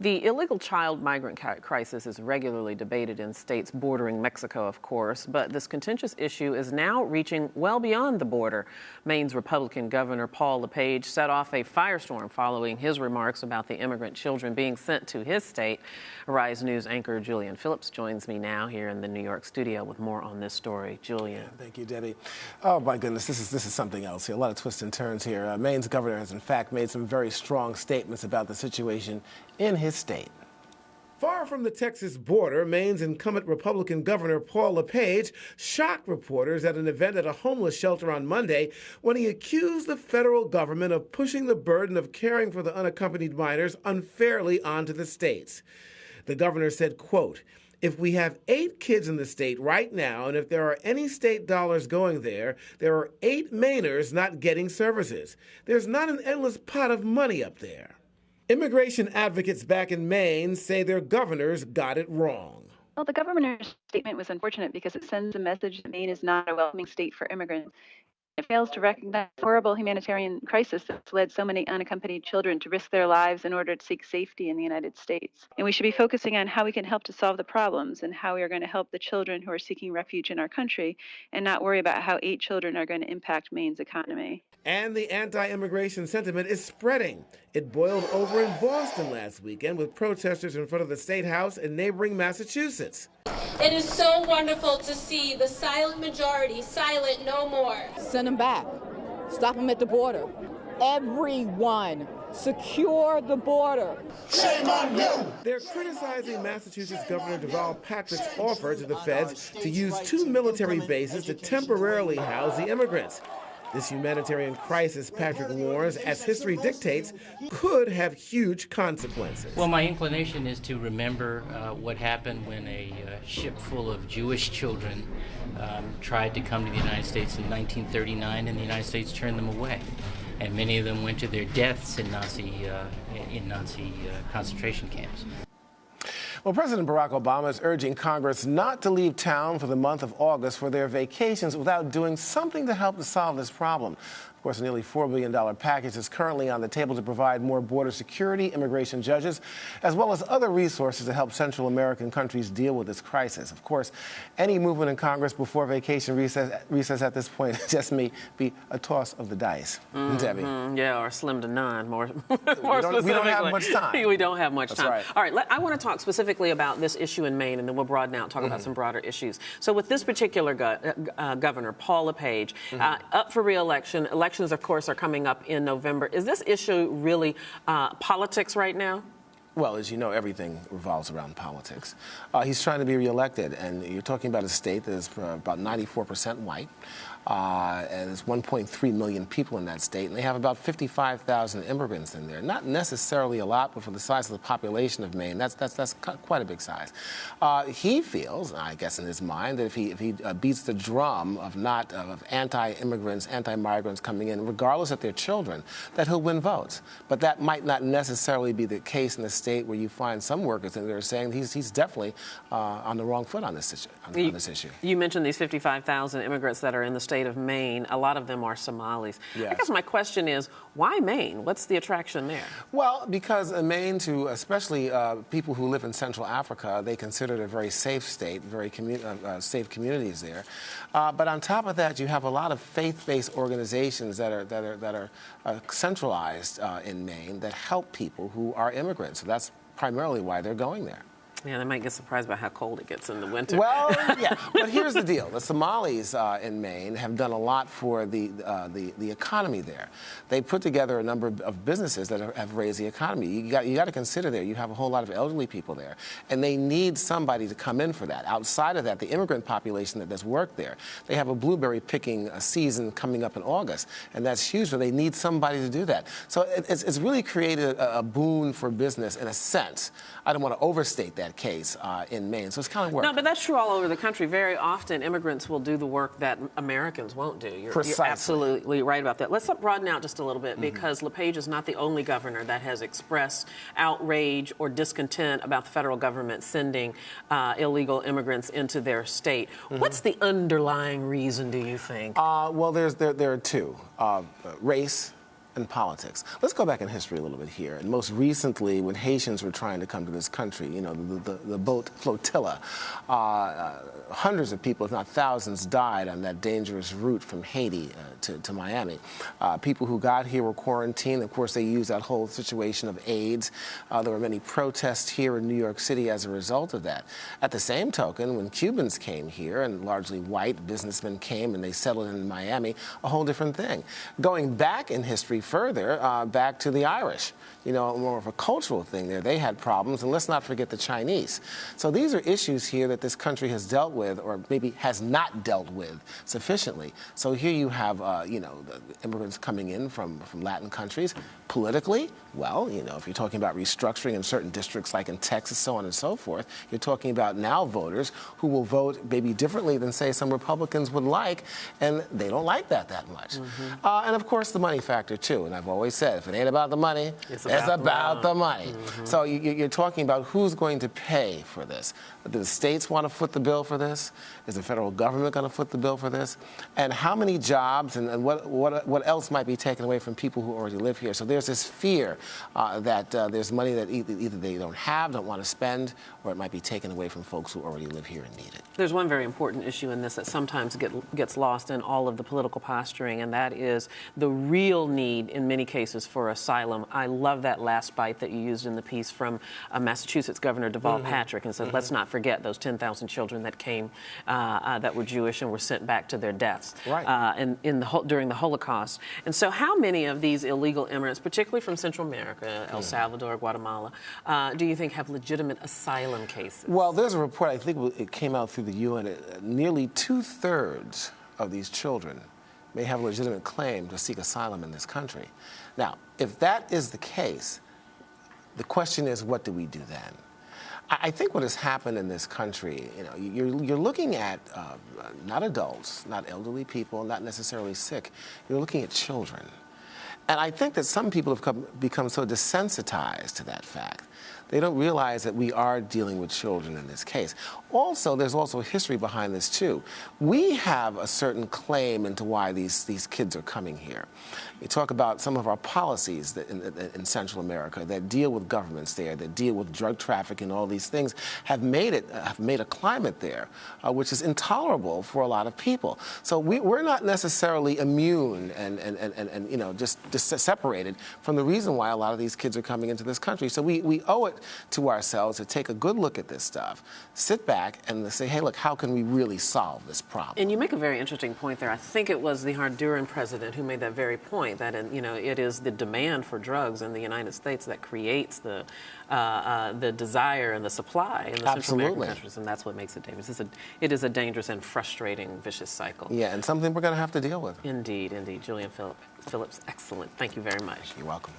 The illegal child migrant crisis is regularly debated in states bordering Mexico, of course, but this contentious issue is now reaching well beyond the border. Maine's Republican Governor Paul LePage set off a firestorm following his remarks about the immigrant children being sent to his state. Arise News anchor Julian Phillips joins me now here in the New York studio with more on this story. Julian. Thank you, Debbie. Oh, my goodness, this is something else here. A lot of twists and turns here. Maine's governor has, in fact, made some very strong statements about the situation in his state. Far from the Texas border, Maine's incumbent Republican Governor Paul LePage shocked reporters at an event at a homeless shelter on Monday when he accused the federal government of pushing the burden of caring for the unaccompanied minors unfairly onto the states. The governor said, quote, "If we have 8 kids in the state right now, and if there are any state dollars going there, there are 8 Mainers not getting services. There's not an endless pot of money up there." Immigration advocates back in Maine say their governors got it wrong. Well, the governor's statement was unfortunate because it sends a message that Maine is not a welcoming state for immigrants. It fails to recognize the horrible humanitarian crisis that's led so many unaccompanied children to risk their lives in order to seek safety in the United States. And we should be focusing on how we can help to solve the problems and how we are going to help the children who are seeking refuge in our country and not worry about how 8 children are going to impact Maine's economy. And the anti-immigration sentiment is spreading. It boiled over in Boston last weekend with protesters in front of the State House in neighboring Massachusetts. It is so wonderful to see the silent majority silent no more. Send them back. Stop them at the border. Everyone, secure the border. Shame on you! They're criticizing Massachusetts Governor Deval Patrick's offer to the feds to use 2 military bases to temporarily house the immigrants. This humanitarian crisis, Patrick warns, as history dictates, could have huge consequences. Well, my inclination is to remember what happened when a ship full of Jewish children tried to come to the United States in 1939, and the United States turned them away. And many of them went to their deaths in Nazi concentration camps. Well, President Barack Obama is urging Congress not to leave town for the month of August for their vacations without doing something to help to solve this problem. Of course, a nearly $4 billion package is currently on the table to provide more border security, immigration judges, as well as other resources to help Central American countries deal with this crisis. Of course, any movement in Congress before vacation recess at this point just may be a toss of the dice. Debbie. Yeah, or slim to none, more we don't have much time. We don't have much That's time. Right. All right, I want to talk specifically about this issue in Maine, and then we'll broaden out and talk about some broader issues. So with this particular governor, Paul LePage, up for re-election, elections, of course, are coming up in November. Is this issue really politics right now? Well, as you know, everything revolves around politics. He's trying to be reelected, and you're talking about a state that is about 94% white, and there's 1.3 million people in that state, and they have about 55,000 immigrants in there. Not necessarily a lot, but for the size of the population of Maine, that's quite a big size. He feels, I guess in his mind, that if he beats the drum of anti-immigrants, anti-migrants coming in, regardless of their children, that he'll win votes. But that might not necessarily be the case in the state where you find some workers in there saying he's definitely on the wrong foot on this issue. You mentioned these 55,000 immigrants that are in the state of Maine. A lot of them are Somalis. Yes. I guess my question is, why Maine? What's the attraction there? Well, because Maine, to especially people who live in Central Africa, they consider it a very safe state, very safe communities there. But on top of that, you have a lot of faith-based organizations that are centralized in Maine that help people who are immigrants. So that's primarily why they're going there. Yeah, they might get surprised by how cold it gets in the winter. Well, yeah, but here's the deal. The Somalis in Maine have done a lot for the economy there. They put together a number of businesses that have raised the economy. You got to consider there, you have a whole lot of elderly people there, and they need somebody to come in for that. Outside of that, the immigrant population that does work there, they have a blueberry picking season coming up in August, and that's huge, so they need somebody to do that. So it's really created a boon for business in a sense. I don't want to overstate that case in Maine, so it's kind of work. No, but that's true all over the country. Very often, immigrants will do the work that Americans won't do. You're absolutely right about that. Let's broaden out just a little bit, because LePage is not the only governor that has expressed outrage or discontent about the federal government sending illegal immigrants into their state. What's the underlying reason, do you think? Well, there are 2. Race and politics. Let's go back in history a little bit here. And most recently, when Haitians were trying to come to this country, you know, the boat flotilla, hundreds of people, if not thousands, died on that dangerous route from Haiti to Miami. People who got here were quarantined. Of course, they used that whole situation of AIDS. There were many protests here in New York City as a result of that. At the same token, when Cubans came here, and largely white businessmen came and they settled in Miami, a whole different thing. Going back in history further, back to the Irish, you know, more of a cultural thing there. They had problems, and let's not forget the Chinese. So these are issues here that this country has dealt with, or maybe has not dealt with sufficiently. So here you have, you know, the immigrants coming in from Latin countries. Politically, well, you know, if you're talking about restructuring in certain districts like in Texas, so on and so forth, you're talking about now voters who will vote maybe differently than, say, some Republicans would like, and they don't like that much. And of course, the money factor, too. And I've always said, if it ain't about the money, it's about the money. So you're talking about who's going to pay for this. Do the states want to foot the bill for this? Is the federal government going to foot the bill for this? And how many jobs and what else might be taken away from people who already live here? So there's this fear that there's money that either they don't have, don't want to spend, or it might be taken away from folks who already live here and need it. There's one very important issue in this that sometimes gets lost in all of the political posturing, and that is the real need in many cases for asylum. I love that last bite that you used in the piece from Massachusetts Governor Deval Patrick, and said, let's not forget those 10,000 children that came that were Jewish and were sent back to their deaths during the Holocaust. And so how many of these illegal immigrants, particularly from Central America, El Salvador, Guatemala, do you think have legitimate asylum cases? Well, there's a report, I think it came out through the UN, nearly 2/3 of these children may have a legitimate claim to seek asylum in this country. Now, if that is the case, the question is, what do we do then? I think what has happened in this country, you know, you're looking at not adults, not elderly people, not necessarily sick. You're looking at children. And I think that some people have become so desensitized to that fact. They don't realize that we are dealing with children in this case. Also, there's also a history behind this, too. We have a certain claim into why these kids are coming here. You talk about some of our policies that in Central America that deal with governments there, that deal with drug trafficking, all these things, have made a climate there which is intolerable for a lot of people. So we're not necessarily immune and you know, just separated from the reason why a lot of these kids are coming into this country. So we owe it to ourselves to take a good look at this stuff, sit back and say, hey, look, how can we really solve this problem? And you make a very interesting point there. I think it was the Honduran president who made that very point, that you know, it is the demand for drugs in the United States that creates the desire and the supply in the Central American countries, and that's what makes it dangerous. It is a dangerous and frustrating, vicious cycle. Yeah, and something we're going to have to deal with. Indeed, indeed. Julian Phillips, excellent. Thank you very much. You're welcome.